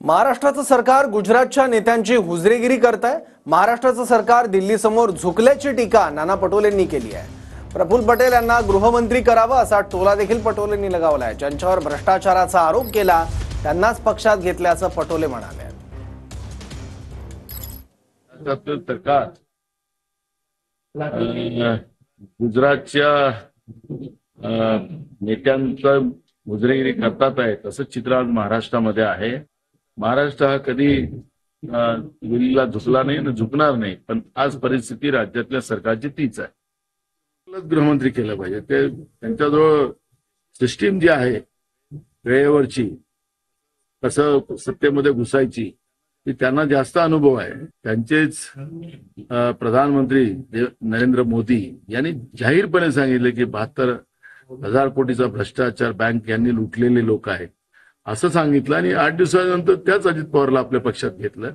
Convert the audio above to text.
महाराष्ट्राचं सरकार गुजरातच्या नेत्यांची हुजरेगिरी करत आहे। महाराष्ट्राचं सरकार दिल्लीसमोर झुकल्याची टीका नाना पटोलेंनी केली आहे। प्रफुल्ल पटेल यांना गृहमंत्री करावं असा टोला देखील पटोलेंनी लगावलाय। ज्यांच्यावर भ्रष्टाचाराचा आरोप केला त्यांनाच पक्षात घेतल्याचं पटोले म्हणाले। सरकार गुजरातच्या नेत्यांचा हुजरेगिरी करतात आहे तसं चित्र आज महाराष्ट्रामध्ये आहे। महाराष्ट्र हा कधी दिल्लीला झुकला नाही आणि झुकणार नाही, पण आज परिस्थिती राज्यातल्या सरकारची तीच आहे। गृहमंत्री केलं पाहिजे। ते त्यांच्याजवळ सिस्टीम जी आहे वेळेवरची कसं सत्तेमध्ये घुसायची ती त्यांना जास्त अनुभव आहे। त्यांचेच प्रधानमंत्री नरेंद्र मोदी यांनी जाहीरपणे सांगितले की 72,000 कोटीचा भ्रष्टाचार बँक यांनी लुटलेले लोक आहेत असं सांगितलं आणि 8 दिवसानंतर त्याच अजित पवारला आपल्या पक्षात घेतलं।